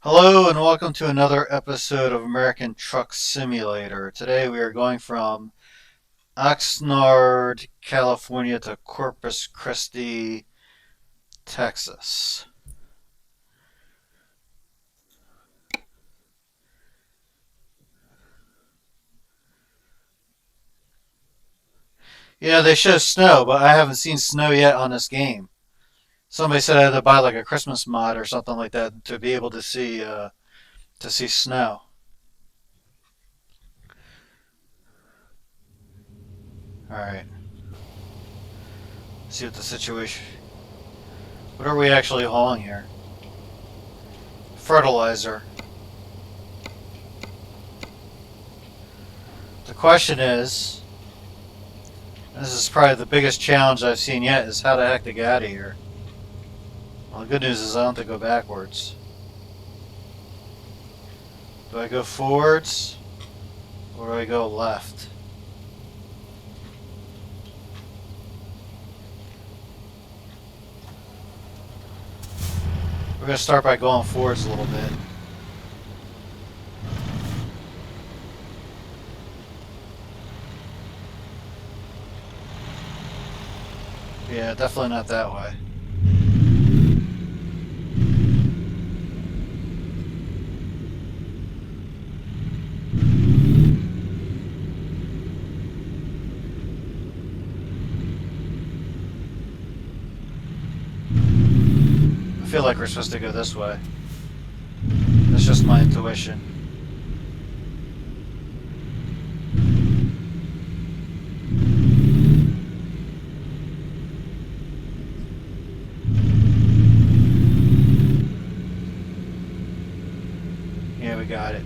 Hello and welcome to another episode of American Truck Simulator. Today we are going from Oxnard, California to Corpus Christi, Texas. Yeah, they show snow, but I haven't seen snow yet on this game. Somebody said I had to buy like a Christmas mod or something like that to be able to see snow. All right, see what the situation. What are we actually hauling here? Fertilizer. The question is, this is probably the biggest challenge I've seen yet, is how the heck to get out of here. Well, the good news is I don't have to go backwards. Do I go forwards or do I go left? We're going to start by going forwards a little bit. Yeah, definitely not that way. I feel like we're supposed to go this way. That's just my intuition. Yeah, we got it.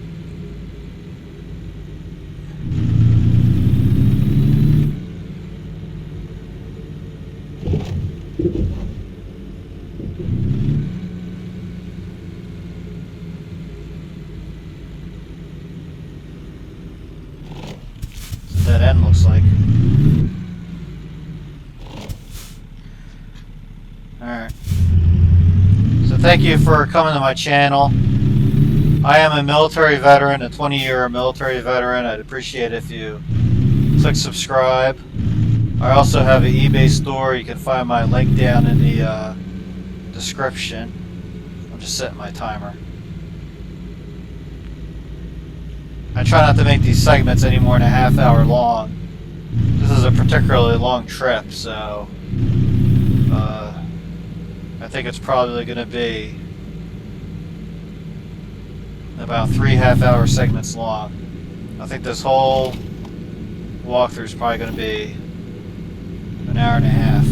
That end looks like. Alright. So thank you for coming to my channel. I am a military veteran, a 20-year military veteran. I'd appreciate it if you click subscribe. I also have an eBay store. You can find my link down in the description. I'm just setting my timer. I try not to make these segments any more than a half hour long. This is a particularly long trip, so I think it's probably going to be about 3 half-hour segments long. I think this whole walkthrough is probably going to be an hour and a half.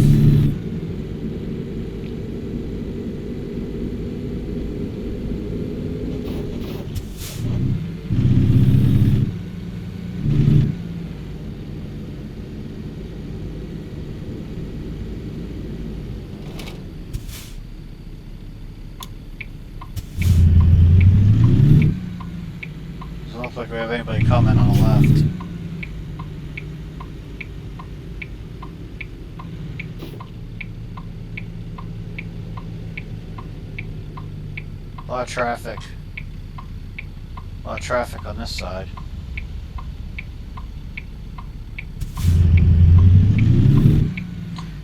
Doesn't look like we have anybody coming on the left. A lot of traffic. A lot of traffic on this side.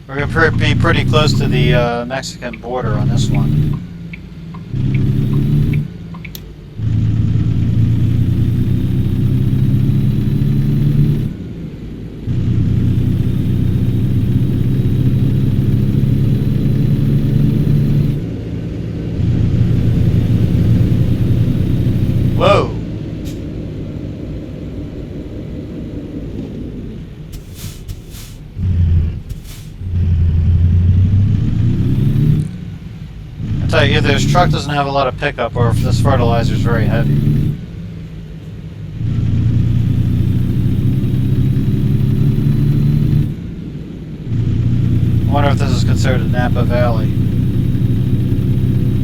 We're going to be pretty close to the Mexican border on this one. Whoa! I tell you, either this truck doesn't have a lot of pickup or if this fertilizer is very heavy. I wonder if this is considered a Napa Valley.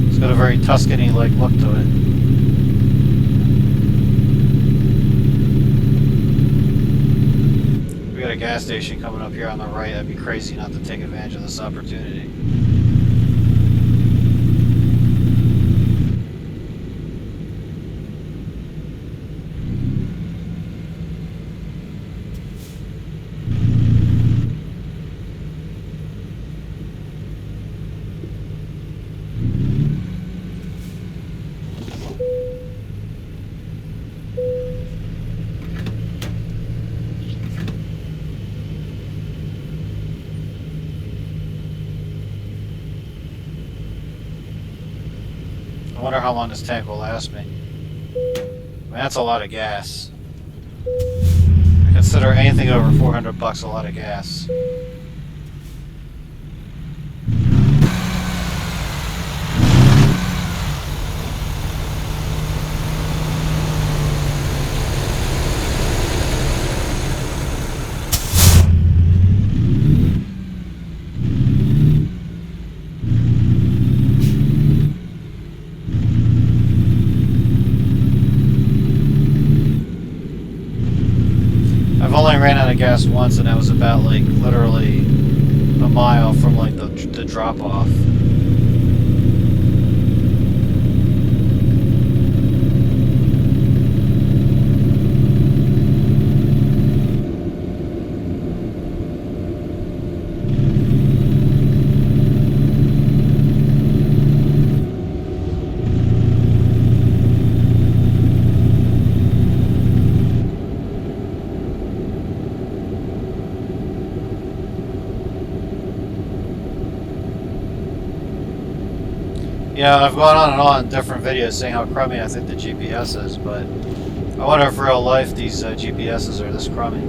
It's got a very Tuscany-like look to it. We got a gas station coming up here on the right. That'd be crazy not to take advantage of this opportunity. I wonder how long this tank will last me. I mean, that's a lot of gas. I consider anything over $400 a lot of gas. I've only ran out of gas once, and that was about like literally a mile from like the drop off. Yeah, I've gone on and on in different videos saying how crummy I think the GPS is, but I wonder if real life these GPSs are this crummy.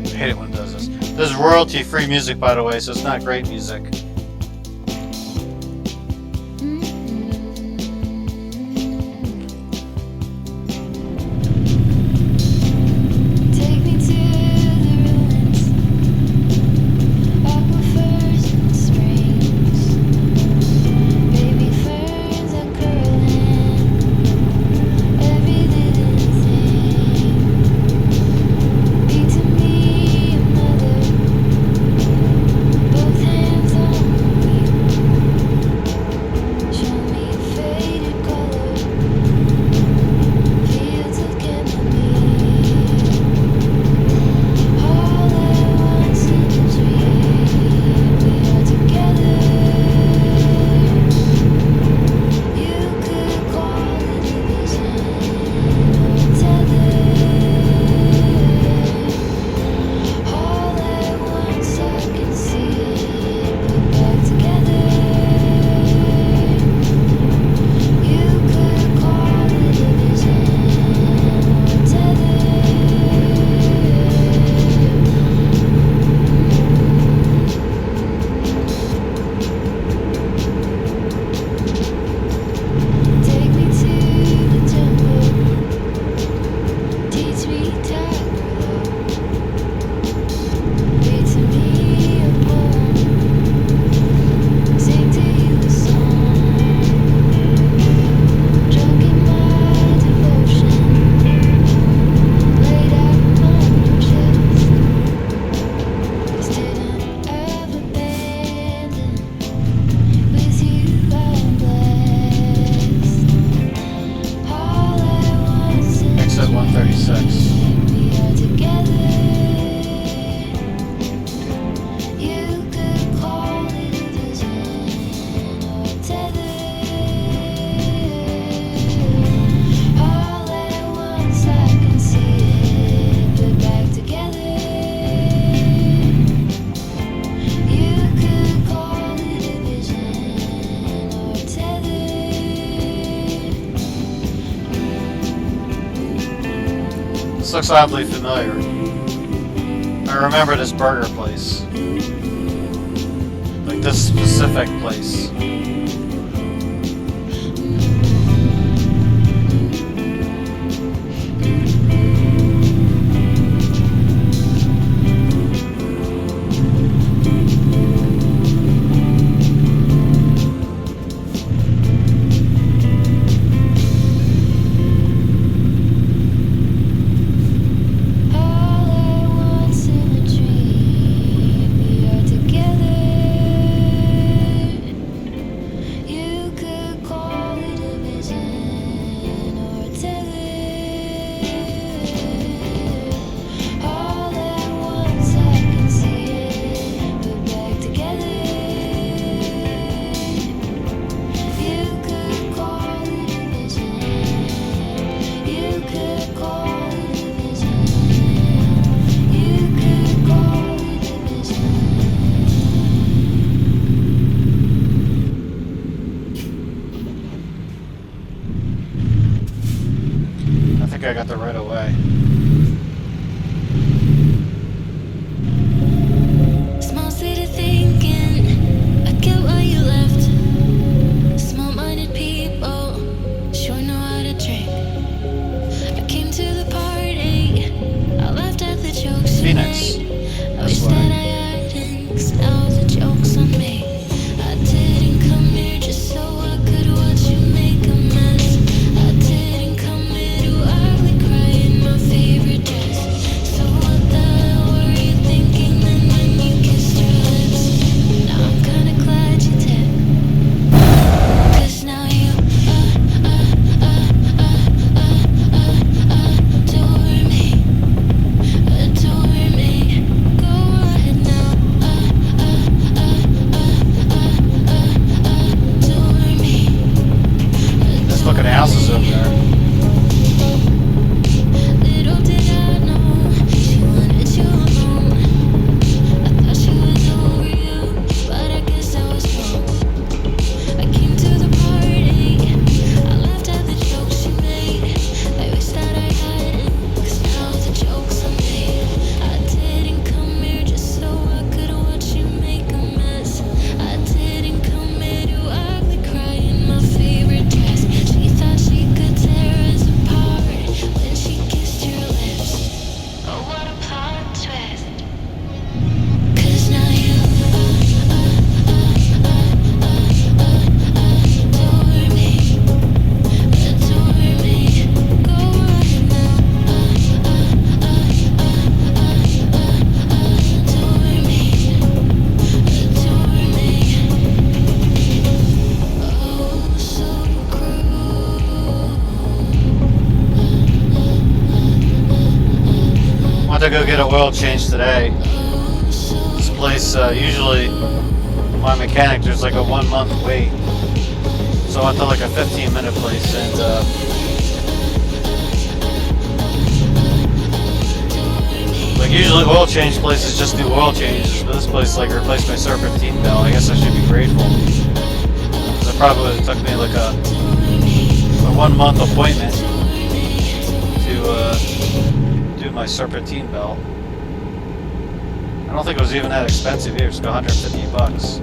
I hate it when it does this. This is royalty-free music, by the way, so it's not great music. Both hands on looks oddly familiar. I remember this burger place. Like this specific place. I got the right of way. Small city thinking, I get why you left. Small-minded people sure know how to drink. I came to the party, I laughed at the jokes you Phoenix. made. I wish that I hadn't, 'cause now the joke's on me. I didn't come here just so I could watch you make a mess. I didn't come here to ugly cry in my favorite dress. So what the hell were you thinking then when you kissed your lips? Now I'm kinda glad you did, 'cause now you adore me, adore me. Go ahead now, adore me. There's looking houses over there. Little did I know she wanted you alone. I thought she was over you, but I guess I was wrong. I came to the party, I laughed at the jokes she made. I wish that I hadn't, 'cause now the joke's on me. I didn't come here just so I could watch you make a mess. I didn't come here to ugly cry in my favorite dress. She thought she could tear us apart when she kissed your lips. Oh, what a plot twist. 'Cause now you adore me, adore me. Go ahead now, adore me, adore me. Oh, so cruel. Went to go get an oil change today. Oh, so This place, usually, my mechanic, there's like a 1 month wait. So I went to like a 15-minute place, and like usually oil change places just do oil changes, but this place like replaced my serpentine belt. I guess I should be grateful. 'Cause it probably would have took me like a 1 month appointment to do my serpentine belt. I don't think it was even that expensive either. It's like $150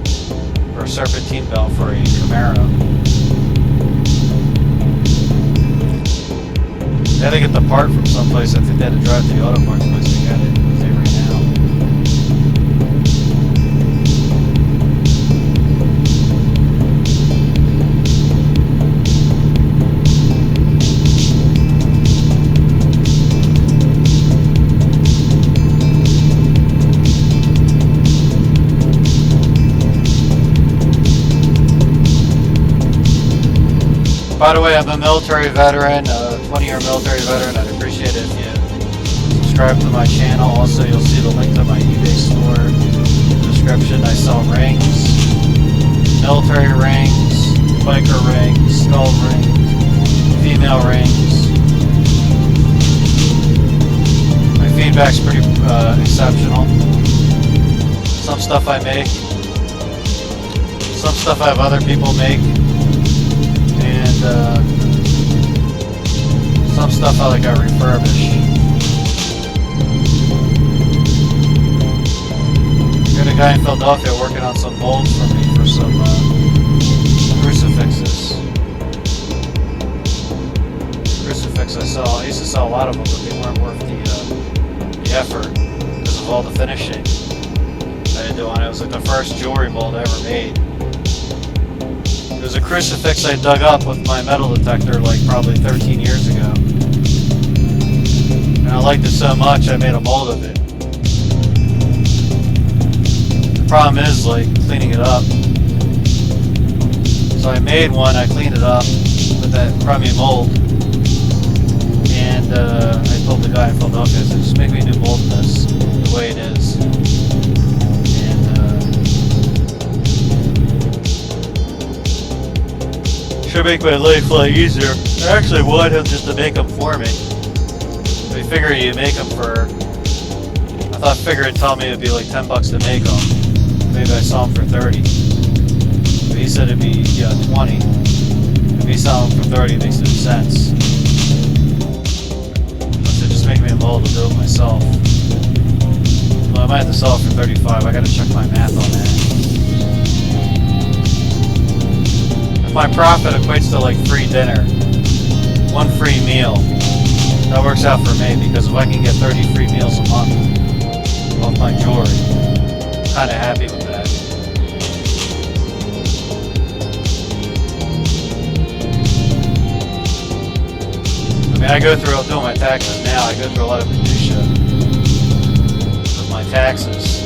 for a serpentine belt for a Camaro. They had to get the part from someplace. I think they had to drive to the auto parts place to get it. They ran out. By the way, I'm a military veteran, a 20-year military veteran. I'd appreciate it if you subscribe to my channel. Also, you'll see the link to my eBay store in the description. I sell rings, military rings, biker rings, skull rings, female rings. My feedback's pretty exceptional. Some stuff I make, some stuff I have other people make. And some stuff I refurbish. got a guy in Philadelphia working on some molds for me for some crucifixes. Crucifix I used to sell a lot of them, but they weren't worth the effort because of all the finishing I had to do on it. It was like the first jewelry mold I ever made. It was a crucifix I dug up with my metal detector like probably 13 years ago. And I liked it so much I made a mold of it. The problem is like cleaning it up. So I made one, I cleaned it up with that crummy mold. And I told the guy in Philadelphia, I said, just make me a new mold of this, the way it is. And should make my life a lot easier. I actually wanted him just to make them for me. But I figured you make them for, I figured it'd tell me it'd be like $10 to make them. Maybe I saw them for 30. But he said it'd be 20. If he saw them for 30, it makes no sense. Make me a mold to do it myself. Well, I might have to sell it for 35. I gotta check my math on that. If my profit equates to like free dinner, one free meal, that works out for me because if I can get 30 free meals a month off my jewelry, I'm kinda happy with that. I mean, I go through, doing my taxes now, I go through a lot of minutia with my taxes.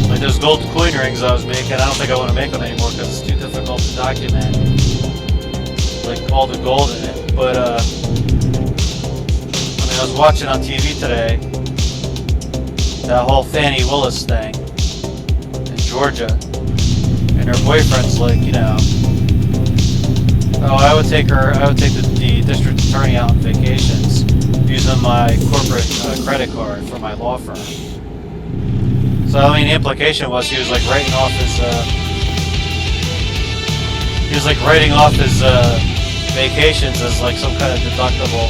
Like those gold coin rings I was making, I don't think I want to make them anymore because it's too difficult to document. Like all the gold in it. But, I mean, I was watching on TV today, that whole Fannie Willis thing in Georgia. And her boyfriend's like, oh, I would take the district attorney out on vacations using my corporate credit card for my law firm. So I mean, the implication was he was like writing off his vacations as like some kind of deductible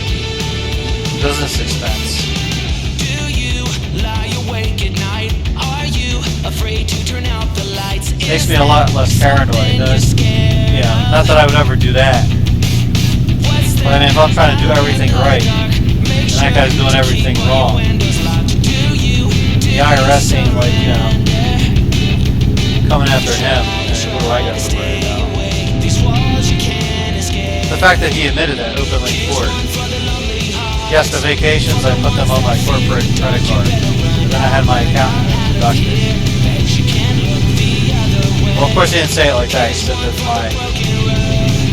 business expense. Do you lie awake at night? Are you afraid to turn out the lights? Makes me a lot less paranoid. Yeah, not that I would ever do that. But I mean, if I'm trying to do everything right, and that guy's doing everything wrong, the IRS ain't like, coming after him. What do I got to worry about? The fact that he admitted that openly in court. Yes, the vacations, I put them on my corporate credit card. And then I had my accountant deduct it. Well, of course he didn't say it like that. He said that my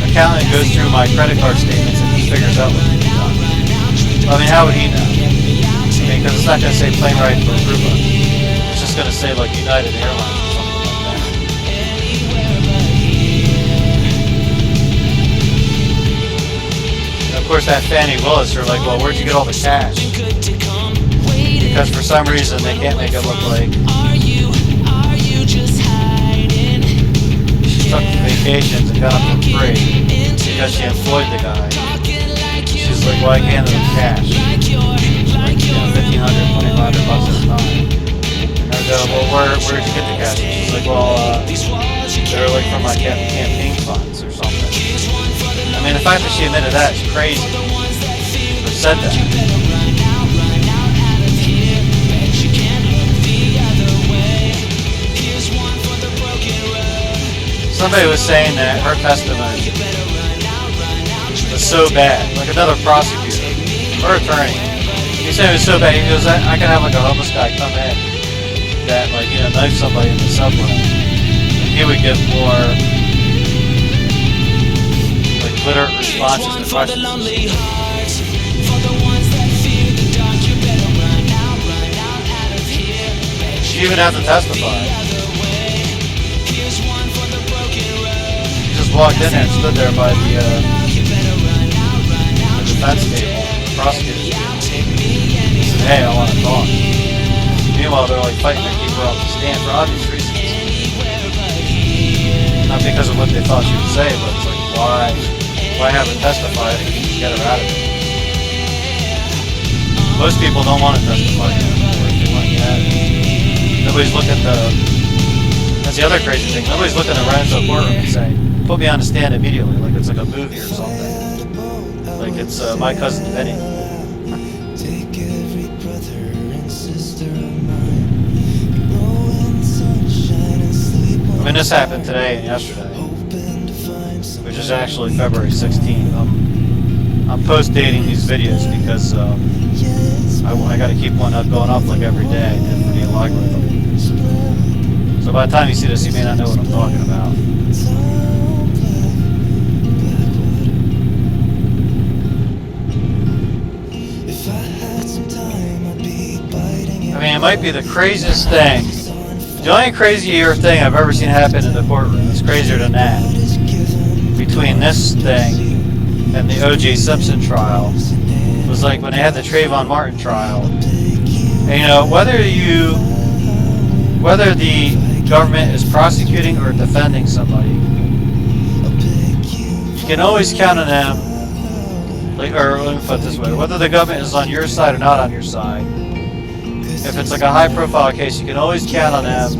accountant goes through my credit card statements and he figures out what he's done. I mean, how would he know? I mean, because it's not going to say plane ride for Aruba. It's just going to say like United Airlines or something like that. And of course, that Fannie Willis are like, well, where'd you get all the cash? Because for some reason they can't make it look like she took vacations and got them for free because she employed the guy. She's like, well, I gave them cash. Like, $1,500, $2,500 at a time. And I go, well, where'd you get the cash? And she's like, well, they're like from my campaign funds or something. I mean, the fact that she admitted that is crazy. Or said that. Somebody was saying that her testimony was so bad, like another prosecutor or attorney. He said it was so bad. He goes, I can have like a homeless guy come in that like knife somebody in the subway, and he would give more like literate responses to questions. She even had to testify. Walked in there and stood there by the defense table, the prosecutor's table. He said, hey, I want to talk. Meanwhile, they're like fighting to keep her off the stand for obvious reasons. Not because of what they thought she would say, but it's like, why have her testify to get her out of it? Most people don't want to testify to her, they want to get out of it. Nobody's looking that's the other crazy thing. Nobody's looking to run into a courtroom and say, put me on the stand immediately, like it's like a movie or something. Like it's My Cousin Vinny. Take every brother and sister of mine. Blowing sunshine and sleep. I mean, this happened today and yesterday, Hoping to find some which is actually February 16th. I'm post-dating these videos because I got to keep one up going off like every day I did for the algorithm. So by the time you see this, you may not know what I'm talking about. If I had some time, I'd be biting I mean, it might be the craziest thing. The only crazier thing I've ever seen happen in the courtroom is crazier than that. Between this thing and the O.J. Simpson trial was like when they had the Trayvon Martin trial. And, you know, whether the government is prosecuting or defending somebody, you can always count on them. Like, or let me put it this way: whether the government is on your side or not on your side. If it's like a high-profile case, you can always count on them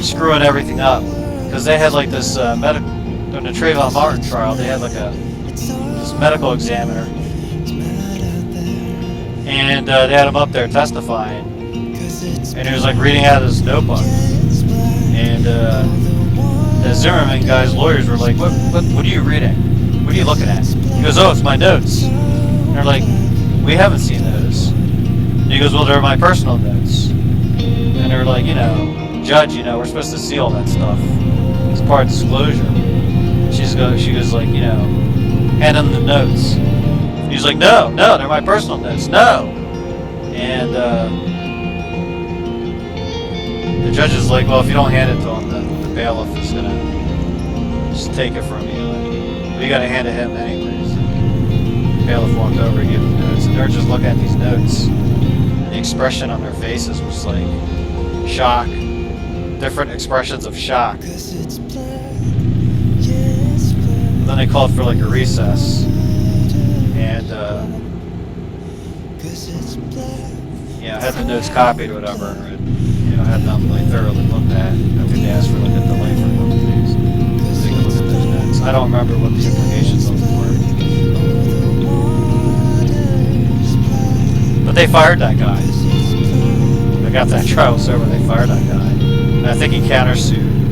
screwing everything up, because they had like this medical during the Trayvon Martin trial. They had like this medical examiner, and they had him up there testifying, and he was like reading out of his notebook, and the Zimmerman guy's lawyers were like, "What are you reading? What are you looking at?" He goes, "Oh, it's my notes." And they're like, "We haven't seen those." And he goes, "Well, they're my personal notes." And they're like, "You know, Judge, you know, we're supposed to see all that stuff. It's part of disclosure." She goes like, you know, hand him the notes. And he's like, no, they're my personal notes, no. And the judge is like, well, if you don't hand it to him, the bailiff is gonna just take it from you. But you gotta hand it to him anyways. The bailiff walked over and gave him the notes, and they're just looking at these notes. The expression on their faces was like shock, different expressions of shock. Then they called for like a recess, and I had the notes copied or whatever, and had them like thoroughly looked at. I think they asked for like a delay for a couple days so they could look at those notes. I don't remember what the implications of it were, but they fired that guy. They got that trial was over. They fired that guy, and I think he countersued.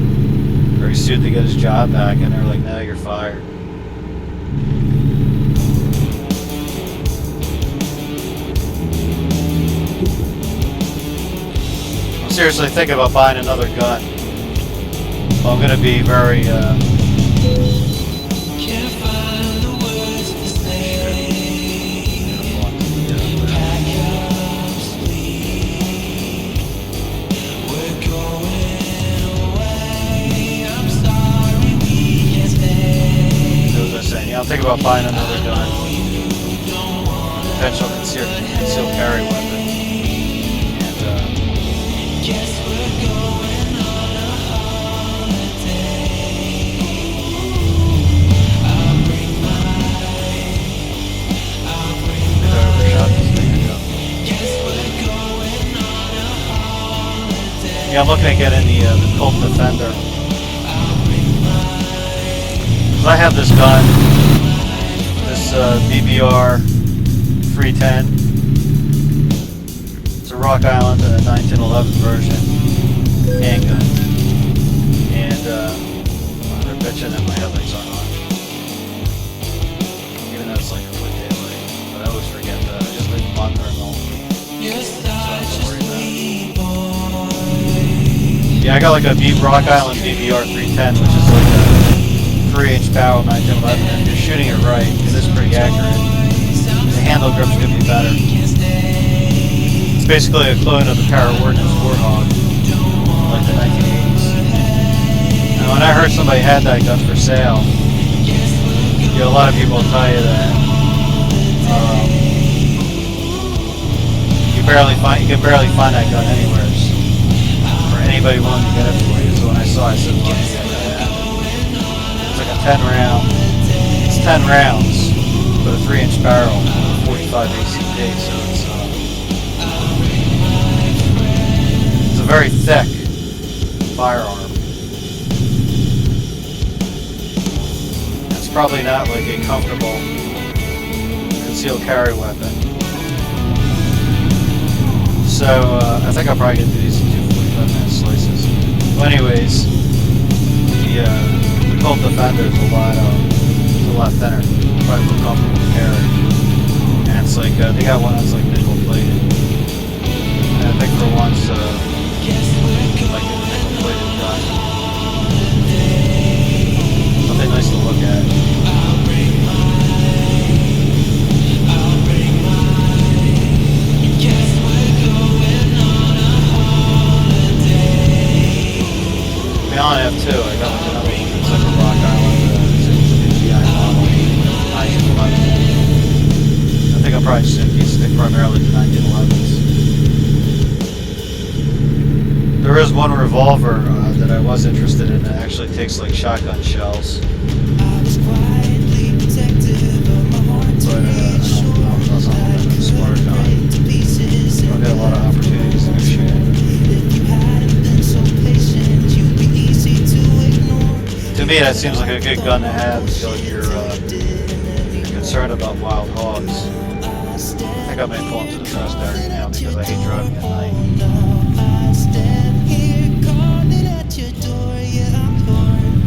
Or he sued to get his job back, and they're like, no, you're fired. I'm seriously thinking about buying another gun. Well, I'm going to be very, I'm thinking about buying another gun. Potential concealed carry weapon. And, yeah, I'm looking at getting the Colt Defender. I have this gun, this BBR 310. It's a Rock Island 1911 version handgun, and they're bitching that my headlights aren't on, even though it's like complete daylight. But I always forget that. I just leave them on thermal. Yeah, I got like a Rock Island BBR 310, which is like a 3-inch barrel 1911, and if you're shooting it right, it is pretty accurate. The handle grip's gonna be better. It's basically a clone of the Power Ordnance Warthog, like the 1980s. And when I heard somebody had that gun for sale, a lot of people will tell you that you can barely find that gun anywhere for anybody willing to get it for you. So when I saw it, I said, well, yeah. It's like a 10 rounds, but a 3-inch barrel, 45 ACP, so it's very thick firearm. It's probably not like a comfortable concealed carry weapon. So I think I'll probably get these in 245-minute slices. But anyways, the Colt Defender is a lot thinner. Probably more comfortable to carry. And it's like they got one that's like nickel plated. And I think for once, like a nickel plated gun. Something nice to look at. I only have two. I got like another one. It's like a Rock Island. It's a GI model. 1911. I think I'll probably just stick primarily to 1911s. There is one revolver that I was interested in that actually takes like shotgun shells. But that's not something I'm smart on. I've got a lot of opportunities to negotiate. To me, that seems like a good gun to have if you're concerned about wild hogs. I think I may pull into the trust area now because I hate driving at night.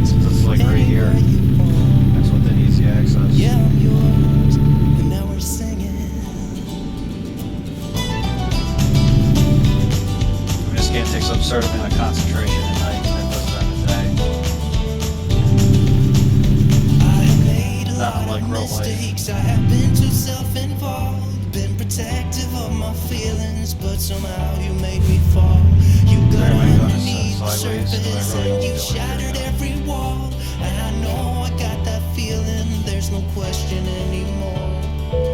So this is like right here. That's within easy access. This game takes up certain amount of concentration at night than it does during the day. Not unlike real life. I have been too self-involved, been protective of my feelings, but somehow you made me fall. You got underneath the surface and you shattered every wall. And I know I got that feeling, there's no question anymore.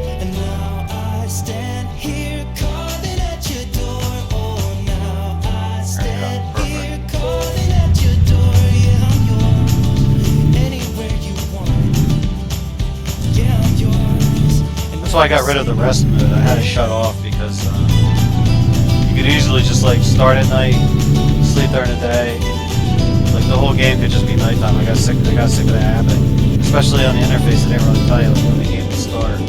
And now I stand here calling at your door. Oh, now I stand here calling at your door. Yeah, I'm yours, anywhere you want. Yeah, I'm yours. That's why I got rid of the rest of it. I had to shut off because you could easily just like start at night, sleep during the day. Like the whole game could just be nighttime. I got sick of the habit. Especially on the interface, they didn't really tell you like, when the game would start.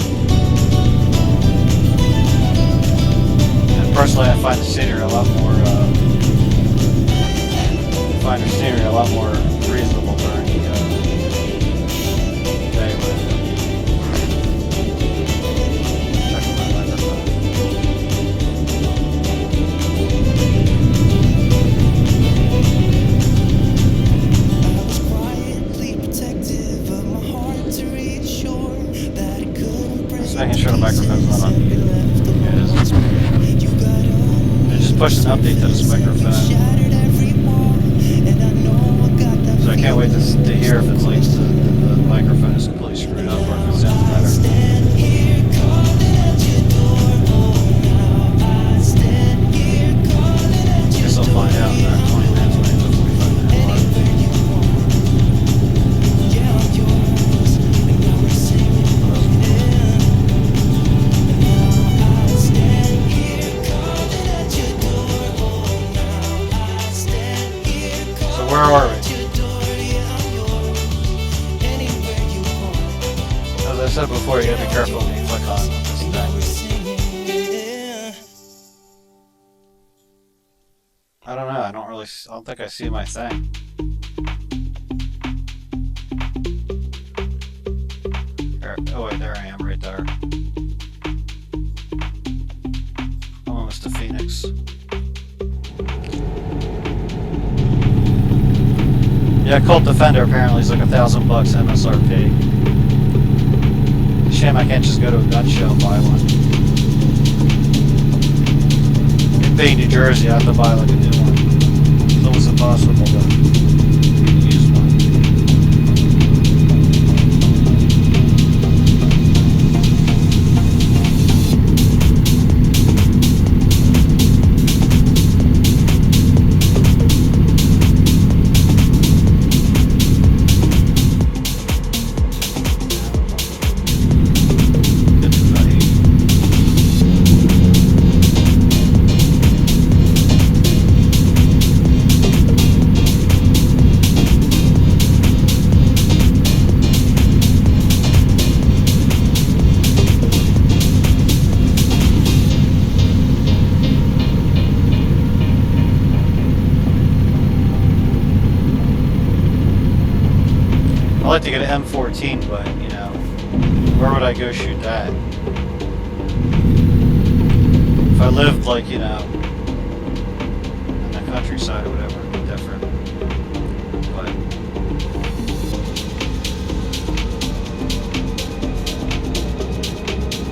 And personally, I find the scenery a lot more reasonable during the day. Checking my microphone. I was quietly protective of my heart to reassure that it couldn't break. Just making sure the microphone's not on mute. It is. I just pushed an update to this microphone. So I can't wait to hear if it's like the microphone is completely screwed up or if it sounds better. Guess I'll find out in about 20 minutes when I hit the 45-minute mark. So where are we? As I said before, you gotta be careful when you click on this thing. I don't know. I don't think I see my thing. Oh wait, there I am, right there. I'm almost to Phoenix. Yeah, Colt Defender apparently is like $1,000 MSRP. Shame I can't just go to a gun show and buy one. In Bay, New Jersey, I have to buy like a new one. It's almost impossible to use one. like to get an M14, but you know, where would I go shoot that? If I lived like, you know, in the countryside or whatever, it'd be different. But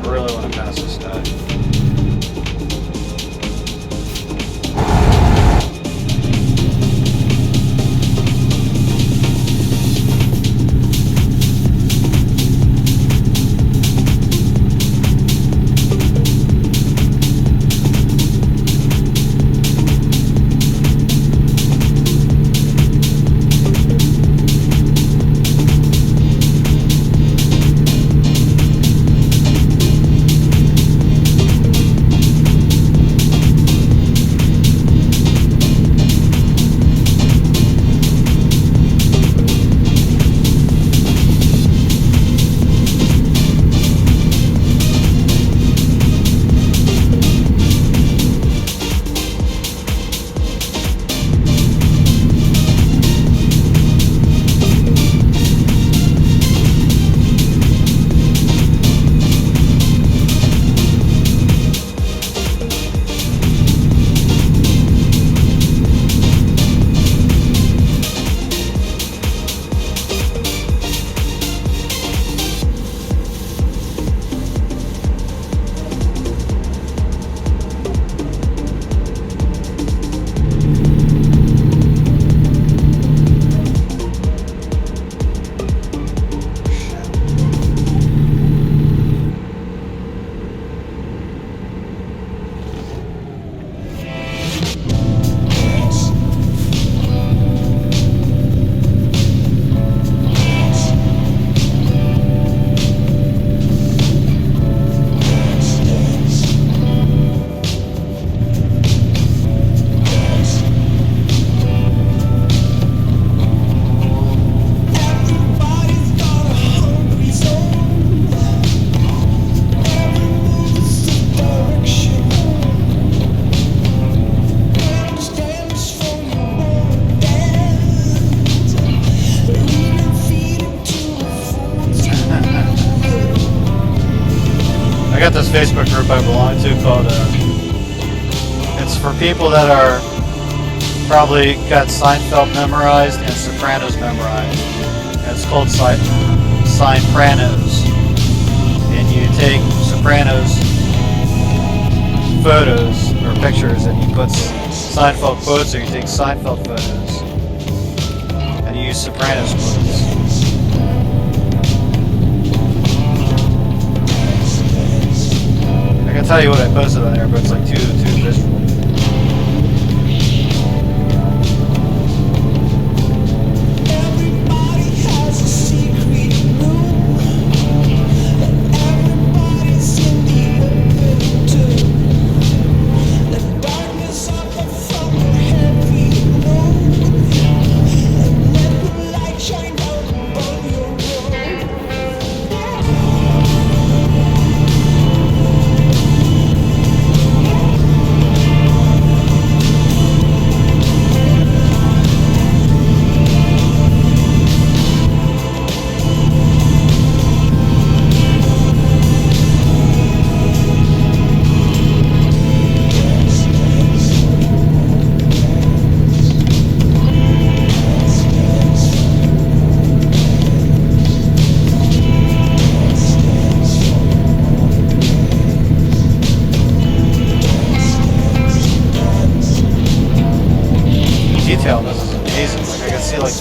I really want to pass this guy. I got this Facebook group I belong to called, it's for people that are probably got Seinfeld memorized and Sopranos memorized. And it's called Seinpranos. And you take Sopranos photos or pictures and you put Seinfeld quotes, or you take Seinfeld photos and you use Sopranos quotes. I can tell you what I posted on there, but it's like too visual. Everybody has a secret room, and everybody's in the open too. The darkness of the from a heavy moon, and let the light shine down on your road. Detail, this is amazing. Like I can see like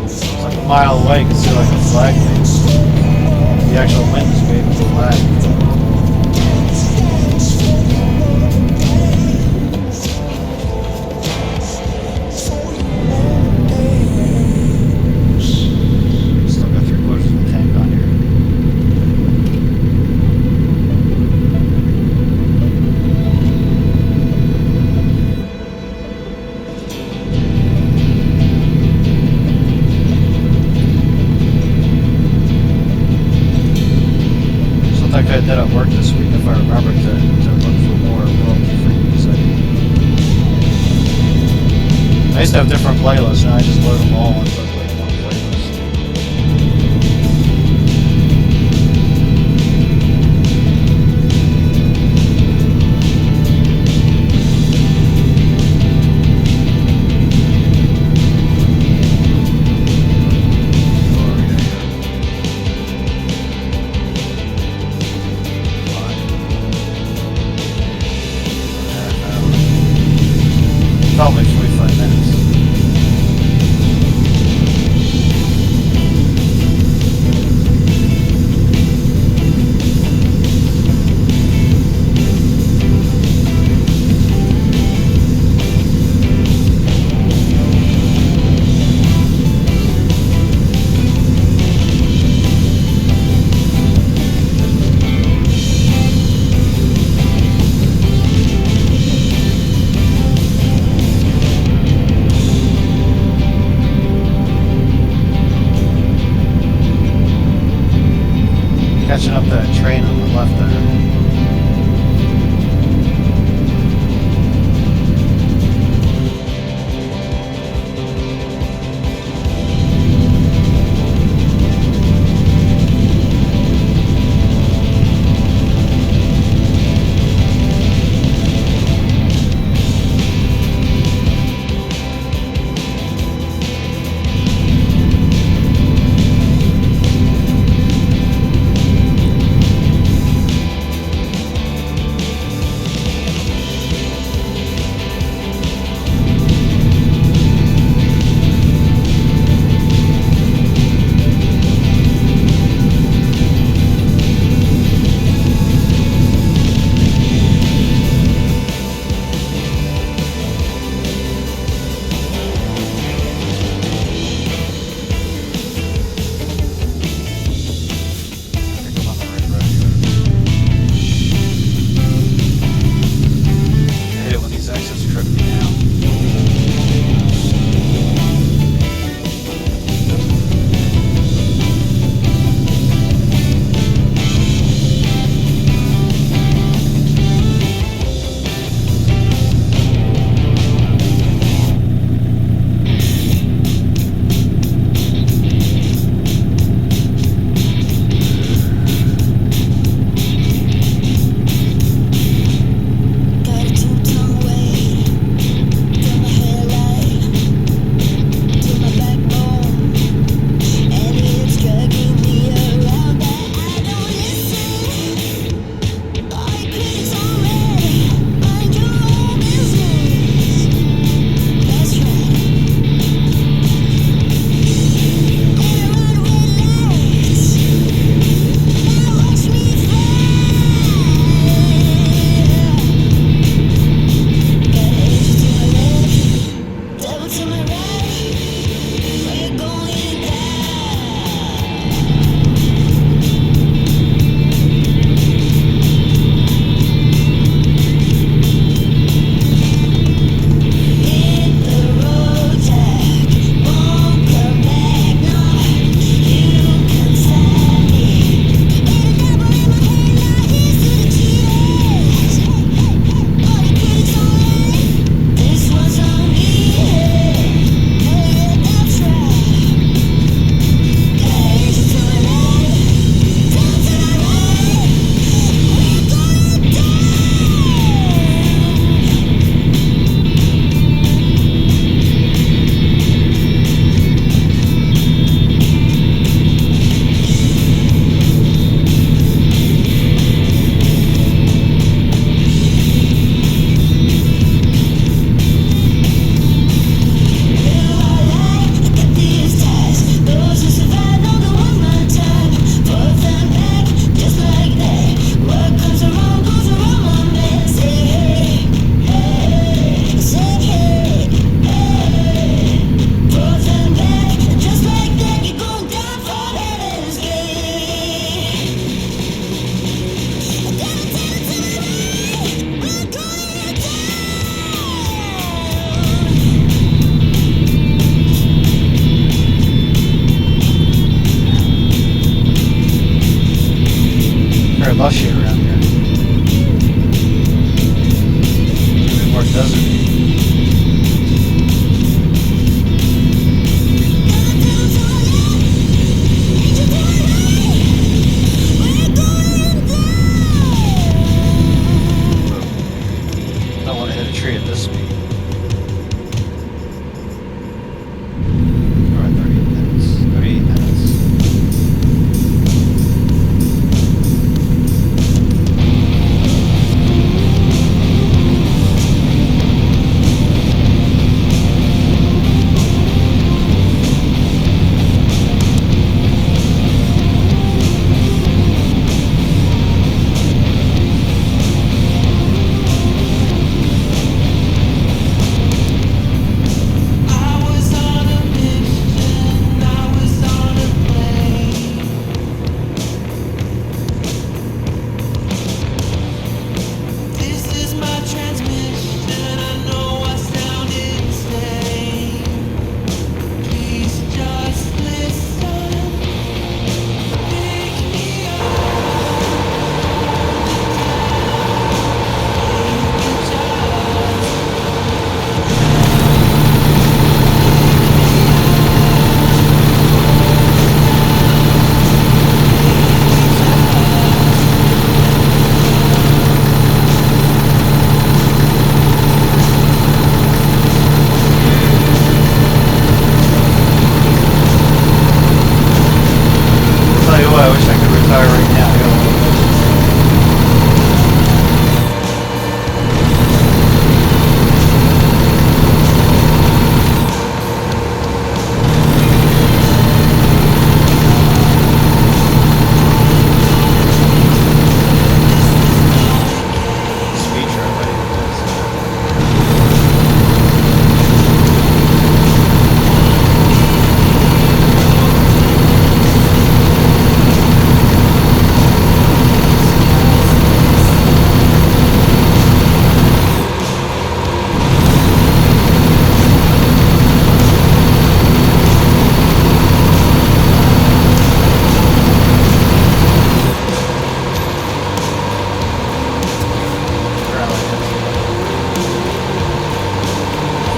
it's like a mile away, you can see like the flag thing. The actual wind is waving the flag. Still got 3/4 of the tank on here. I think I did at work this week, if I remember, to look for more royalty-free music. I used to have different playlists, and I just load them all and look like one. felt like 45 minutes. Catching up that train on the left there.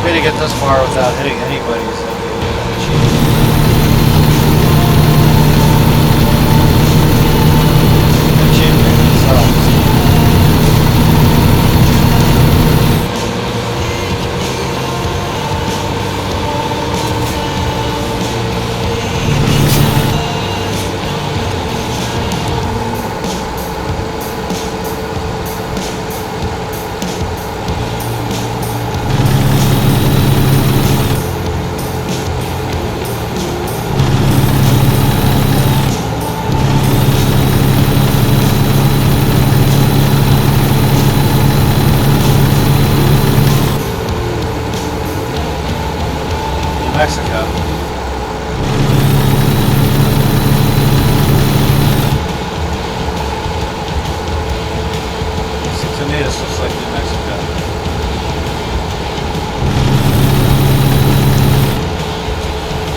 way to get this far without hitting anybody is like an achievement. Achievement itself. Mexico. So to me, this looks like New Mexico.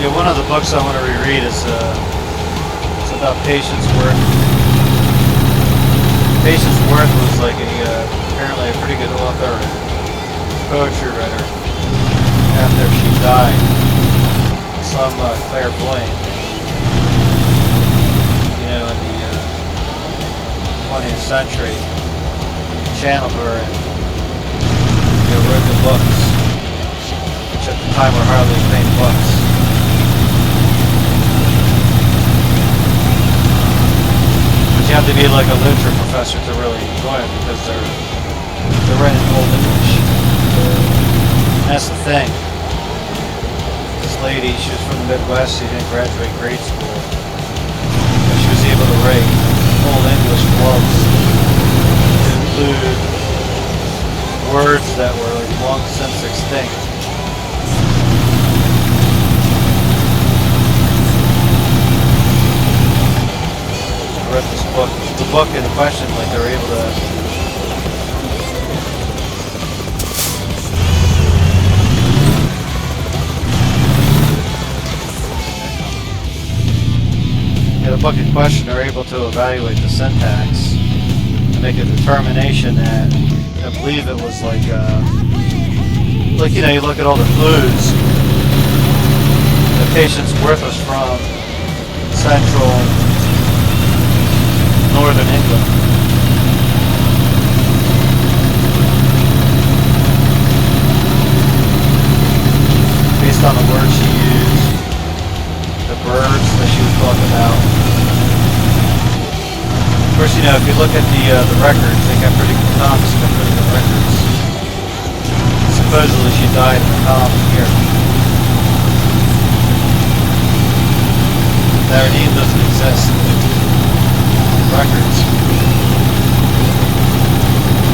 Yeah, one of the books I want to reread is it's about Patience Worth. Patience Worth was like apparently a pretty good author and poetry writer. After she died. Some clairvoyant, you know, in the 20th century, channeled her and wrote the books, which at the time were hardly famed books. But you have to be like a literature professor to really enjoy it because they're written in Old English. That's the thing. Lady, she was from the Midwest, she didn't graduate grade school, but she was able to write Old English books to include words that were like long since extinct. I read this book, the book in question, like they were able to the book in question are able to evaluate the syntax and make a determination that I believe it was like you know, you look at all the clues. The Patience Worth was from central northern England. Based on the words she used, the birds that she was talking about. Of course, you know, if you look at the records, they got pretty good copies, got pretty good records. Supposedly she died in the column here. Their name doesn't exist in records.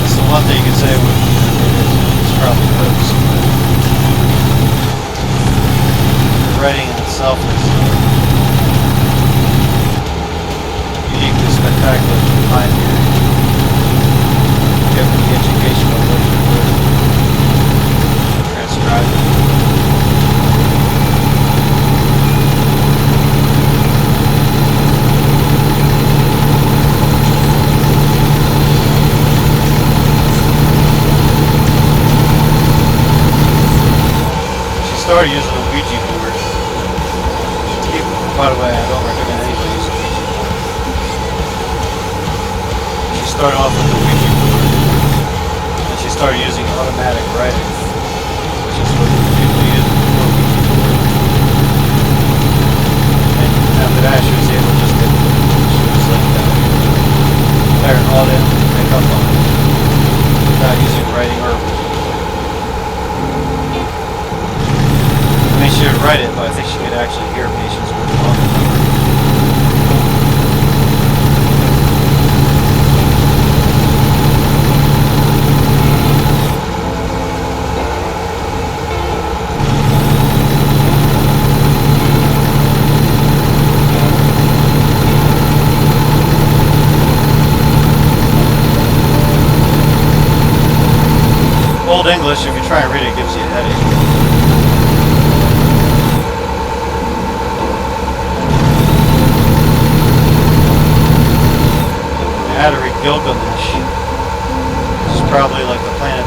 That's the one thing you could say it's probably hoax. The writing in itself is uniquely spectacular for the time period. Given the educational literature transcribed it. She started using a Ouija board. By the way, I don't recommend anybody use a Ouija board. She started off with the Ouija board, and she started using automatic writing, which is what people use before Ouija board. And after that, she was able to just get, she was like, fire all in, pick up on it, without using writing or Ouija board. I mean, she would write it, but I think she could actually hear Patience Worth talking. Old English, if you try and read it, gives you a headache. How to read Gilgamesh. This is probably like the planet